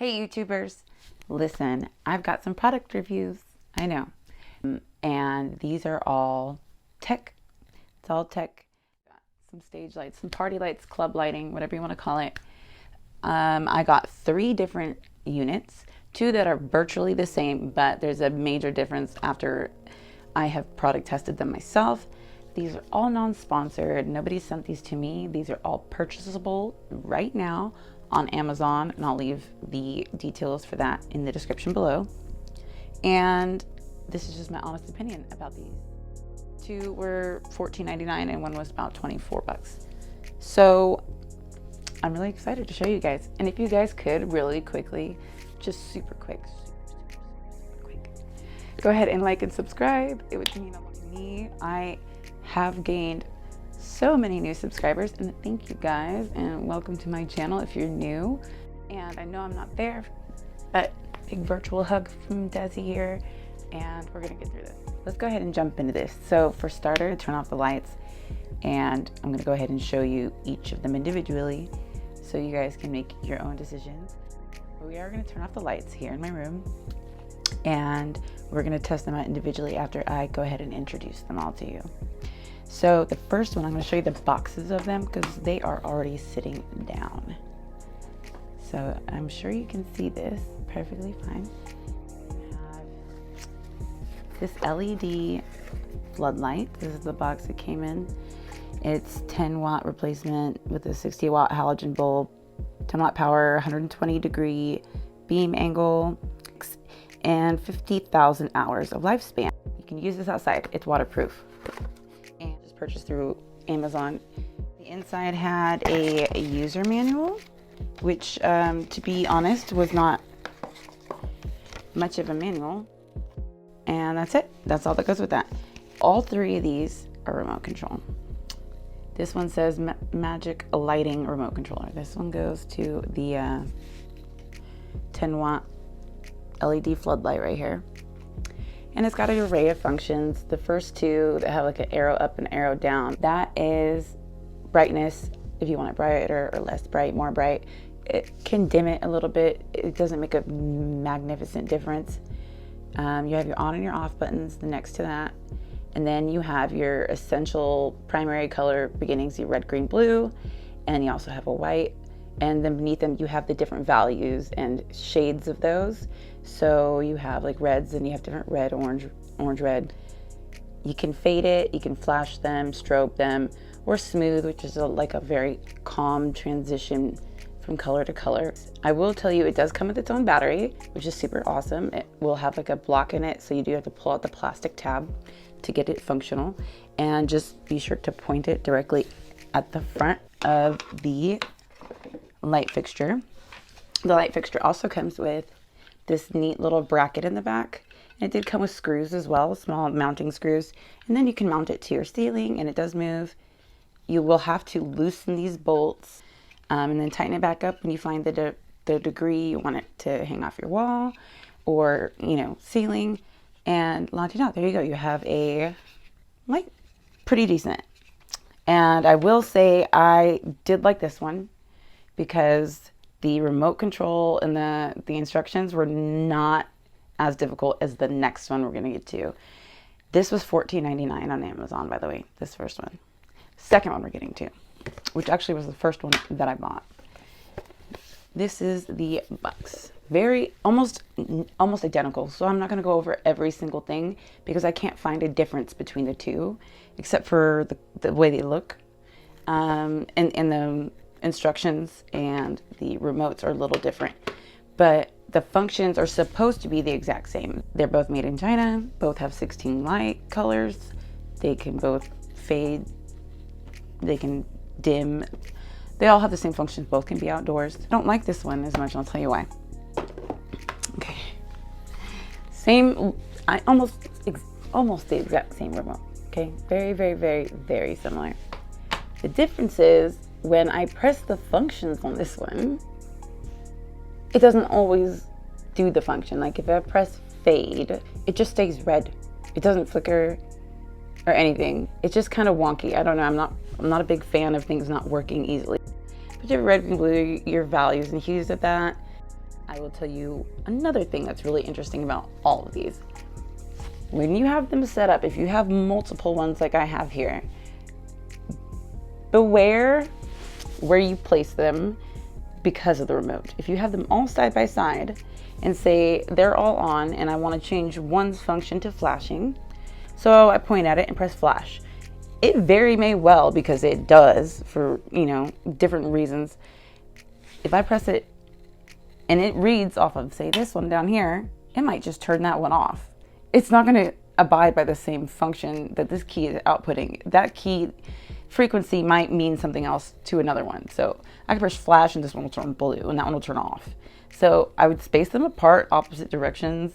Hey YouTubers, listen, I've got some product reviews, I know, and these are all tech. It's all tech. Some stage lights, some party lights, club lighting, whatever you want to call it. I got 3 different units, 2 that are virtually the same, but there's a major difference after I have product tested them myself. These are all non-sponsored. Nobody sent these to me. These are all purchasable right now on Amazon, and I'll leave the details for that in the description below. And this is just my honest opinion about these. 2 were $14.99 and 1 was about 24 bucks. So I'm really excited to show you guys. And if you guys could really quickly, just super quick, go ahead and like and subscribe. It would mean a lot to me. I have gained so many new subscribers, and thank you guys, and welcome to my channel if you're new. And I know I'm not there, but big virtual hug from Desi here, and we're gonna get through this. Let's go ahead and jump into this. So for starter, turn off the lights, and I'm gonna go ahead and show you each of them individually so you guys can make your own decisions. But we are gonna turn off the lights here in my room, and we're gonna test them out individually after I go ahead and introduce them all to you. So the first one, I'm going to show you the boxes of them because they are already sitting down. So I'm sure you can see this perfectly fine. We have this LED floodlight. This is the box it came in. It's 10-watt replacement with a 60-watt halogen bulb, 10-watt power, 120-degree beam angle, and 50,000 hours of lifespan. You can use this outside. It's waterproof. Purchased through Amazon. The inside had a user manual, which to be honest was not much of a manual, and that's it. That's all that goes with that. All 3 of these are remote control. This one says Magic Lighting Remote Controller. This one goes to the 10-watt LED floodlight right here. And it's got an array of functions. The first 2 that have like an arrow up and arrow down, that is brightness. If you want it brighter or less bright, more bright, it can dim it a little bit. It doesn't make a magnificent difference. You have your on and your off buttons next to that. And then you have your essential primary color beginnings, your red, green, blue. And you also have a white. And then beneath them, you have the different values and shades of those. So you have like reds, and you have different red, orange, red. You can fade it, you can flash them, strobe them, or smooth, which is like a very calm transition from color to color. I will tell you, it does come with its own battery, which is super awesome. It will have like a block in it, so you do have to pull out the plastic tab to get it functional. And just be sure to point it directly at the front of the light fixture. The light fixture also comes with this neat little bracket in the back. And it did come with screws as well, small mounting screws. And then you can mount it to your ceiling, and it does move. You will have to loosen these bolts and then tighten it back up when you find the degree you want it to hang off your wall or, you know, ceiling, and launch it out. There you go. You have a light, pretty decent. And I will say I did like this one, because the remote control and the instructions were not as difficult as the next one we're going to get to. This was $14.99 on Amazon, by the way, this first one. Second one we're getting to, which actually was the first one that I bought. This is the box. Very, almost identical. So I'm not going to go over every single thing because I can't find a difference between the 2, except for the way they look. And the instructions and the remotes are a little different, but the functions are supposed to be the exact same. They're both made in China, both have 16 light colors. They can both fade, they can dim. They all have the same functions, both can be outdoors. I don't like this one as much, I'll tell you why. Okay. Same, almost the exact same remote, okay? Very, very, very, very similar. The difference is, when I press the functions on this one, it doesn't always do the function. Like if I press fade, it just stays red. It doesn't flicker or anything. It's just kind of wonky. I don't know. I'm not a big fan of things not working easily. But you have red and blue, your values and hues of that. I will tell you another thing that's really interesting about all of these. When you have them set up, if you have multiple ones like I have here, beware where you place them because of the remote. If you have them all side by side and say they're all on and I want to change one's function to flashing, so I point at it and press flash. It very may well, because it does for, different reasons. If I press it and it reads off of, say, this one down here, it might just turn that one off. It's not going to abide by the same function that this key is outputting. That key frequency might mean something else to another one. So I can press flash and this one will turn blue and that one will turn off. So I would space them apart, opposite directions,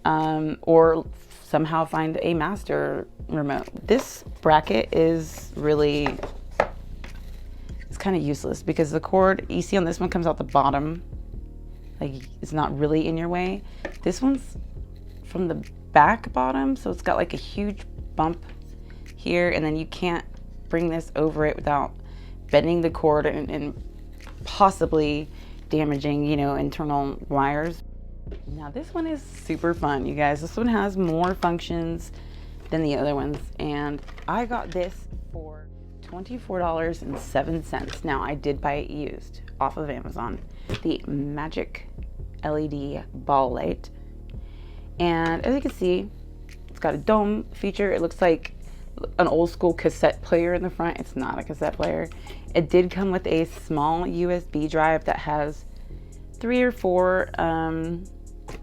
or somehow find a master remote. This bracket is really, it's kind of useless because the cord you see on this one comes out the bottom. Like, it's not really in your way. This one's from the back bottom, so it's got like a huge bump here, and then you can't bring this over it without bending the cord and possibly damaging, internal wires. Now this one is super fun, you guys. This one has more functions than the other ones, and I got this for $24.07. Now I did buy it used off of Amazon. The Magic LED ball light, and as you can see, it's got a dome feature. It looks like an old school cassette player in the front. It's not a cassette player. It did come with a small USB drive that has 3 or 4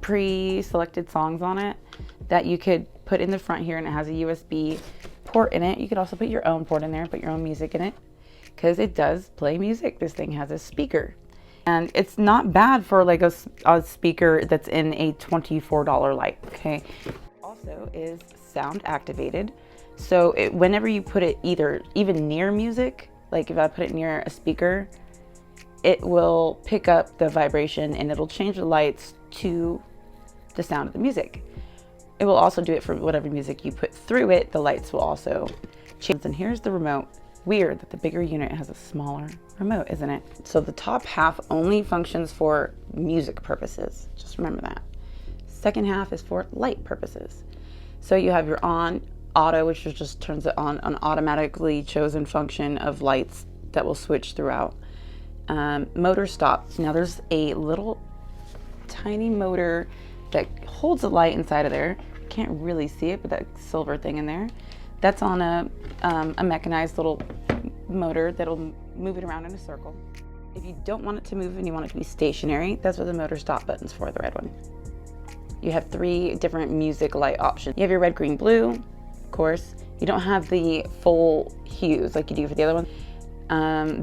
pre-selected songs on it that you could put in the front here, and it has a USB port in it. You could also put your own port in there, put your own music in it, because it does play music. This thing has a speaker, and it's not bad for like a speaker that's in a $24 light. Okay, also is sound activated, so whenever you put it even near music, like if I put it near a speaker, it will pick up the vibration and it'll change the lights to the sound of the music. It will also do it for whatever music you put through it. The lights will also change. And here's the remote. Weird that the bigger unit has a smaller remote, isn't it? So the top half only functions for music purposes. Just remember that. Second half is for light purposes. So you have your on, auto, which just turns it on, an automatically chosen function of lights that will switch throughout. Motor stop. Now there's a little tiny motor that holds a light inside of there. Can't really see it, but that silver thing in there, that's on a mechanized little motor that'll move it around in a circle. If you don't want it to move and you want it to be stationary, that's what the motor stop button's for, the red one. You have 3 different music light options. You have your red, green, blue, of course. You don't have the full hues like you do for the other one.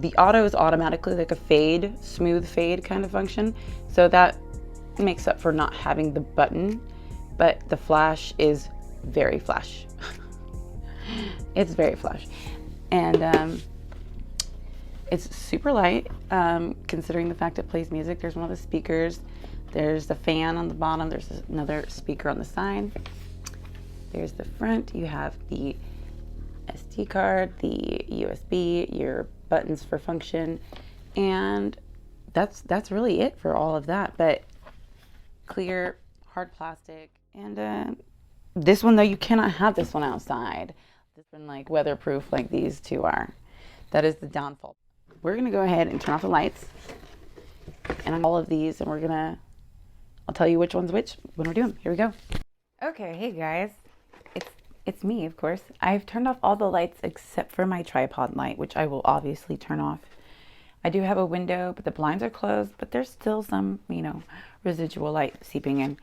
The auto is automatically like a fade, smooth fade kind of function. So that makes up for not having the button, but the flash is very flash. It's very flash. And it's super light, considering the fact it plays music. There's one of the speakers. There's the fan on the bottom. There's another speaker on the side. There's the front. You have the SD card, the USB, your buttons for function, and that's really it for all of that. But clear, hard plastic, and this one though, you cannot have this one outside. This one like weatherproof like these two are. That is the downfall. We're gonna go ahead and turn off the lights and all of these, and I'll tell you which one's which when we're doing. Here we go. Okay, hey guys. It's me, of course. I've turned off all the lights except for my tripod light, which I will obviously turn off. I do have a window, but the blinds are closed, but there's still some, residual light seeping in.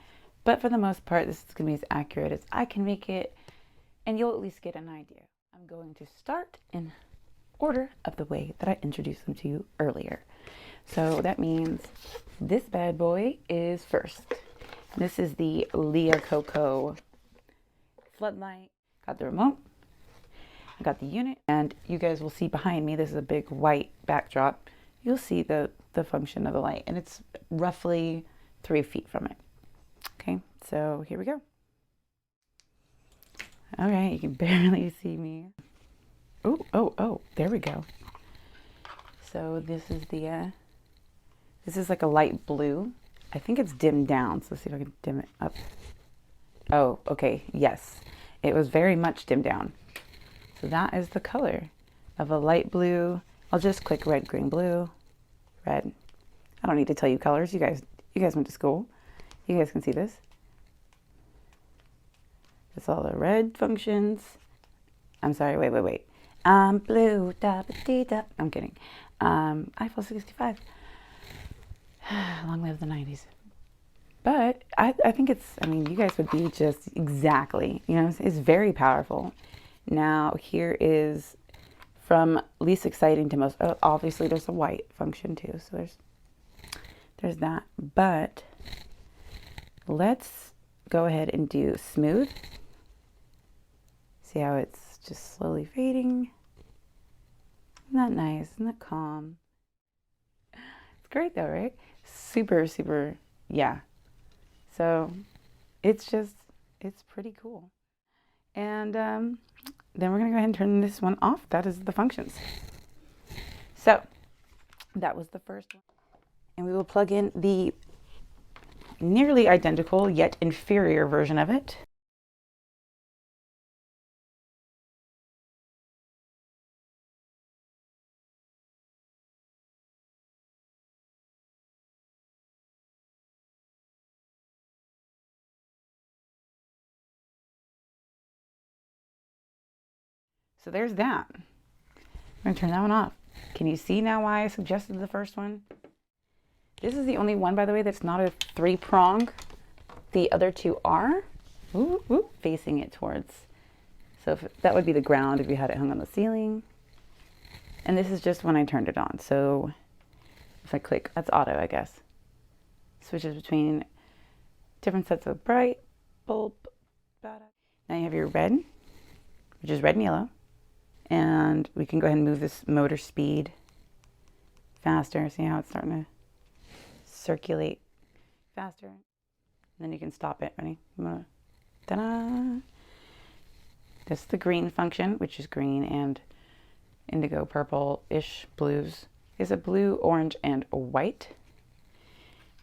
But for the most part, this is going to be as accurate as I can make it, and you'll at least get an idea. I'm going to start in order of the way that I introduced them to you earlier. So that means this bad boy is first. This is the Leah Coco floodlight. Got the remote, I got the unit, and you guys will see behind me, this is a big white backdrop. You'll see the function of the light, and it's roughly 3 feet from it. Okay, so here we go. All right, you can barely see me. Oh, there we go. So this is this is like a light blue. I think it's dimmed down. So let's see if I can dim it up. Oh, okay. Yes. It was very much dimmed down. So that is the color of a light blue. I'll just click red, green, blue, red. I don't need to tell you colors. You guys went to school. You guys can see this. That's all the red functions. I'm sorry, wait. I'm blue, da ba dee da. I'm kidding. Eiffel 65. Long live the 90s. But I think you guys would be just exactly, it's very powerful. Now here is from least exciting to most, obviously there's a white function too. So there's that, but let's go ahead and do smooth. See how it's just slowly fading. Isn't that nice? Isn't that calm? It's great though, right? Super, super, yeah. So it's pretty cool. And then we're gonna go ahead and turn this one off. That is the functions. So that was the first one. And we will plug in the nearly identical yet inferior version of it. So there's that. I'm gonna turn that one off. Can you see now why I suggested the first one? This is the only one, by the way, that's not a 3-prong. The other two are facing it towards. So that would be the ground if you had it hung on the ceiling. And this is just when I turned it on. So if I click, that's auto, I guess. Switches between different sets of bright, bulb. Now you have your red, which is red and yellow. And we can go ahead and move this motor speed faster. See how it's starting to circulate faster. And then you can stop it. Ready? Ta-da! This is the green function, which is green and indigo, purple-ish blues. Is a blue, orange, and a white.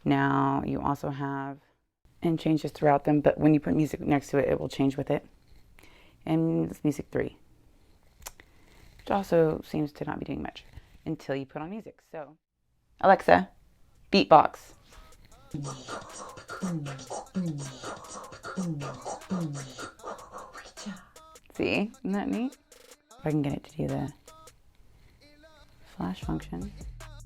Now you also have, and changes throughout them, but when you put music next to it, it will change with it. And it's music 3. Which also seems to not be doing much until you put on music. So, Alexa, beatbox. See, isn't that neat? If I can get it to do the flash function.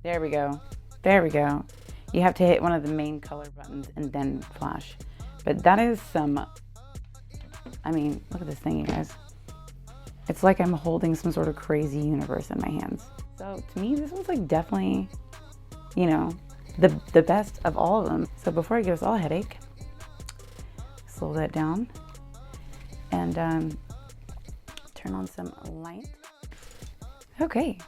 There we go. There we go. You have to hit one of the main color buttons and then flash. But that is some, look at this thing, you guys. It's like I'm holding some sort of crazy universe in my hands. So to me, this one's like definitely, the best of all of them. So before I give us all a headache, slow that down and turn on some light. Okay,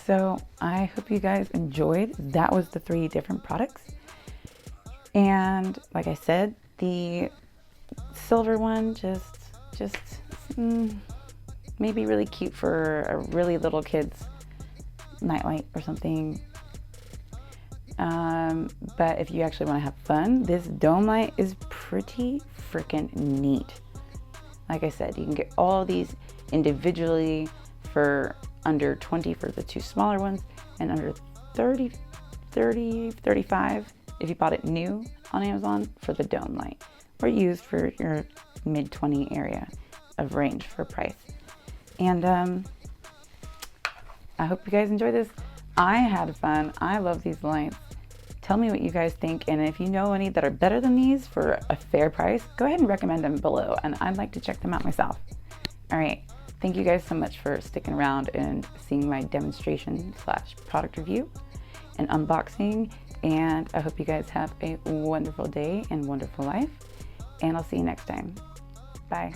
so I hope you guys enjoyed. That was the 3 different products. And like I said, the silver one just maybe really cute for a really little kid's nightlight or something. But if you actually want to have fun, this dome light is pretty freaking neat. Like I said, you can get all these individually for under 20 for the 2 smaller ones, and under 35 if you bought it new on Amazon for the dome light, or used for your mid 20 area of range for price. And I hope you guys enjoy this. I had fun. I love these lights. Tell me what you guys think, and if you know any that are better than these for a fair price, go ahead and recommend them below, and I'd like to check them out myself. All right, thank you guys so much for sticking around and seeing my demonstration / product review and unboxing, and I hope you guys have a wonderful day and wonderful life, and I'll see you next time. Bye.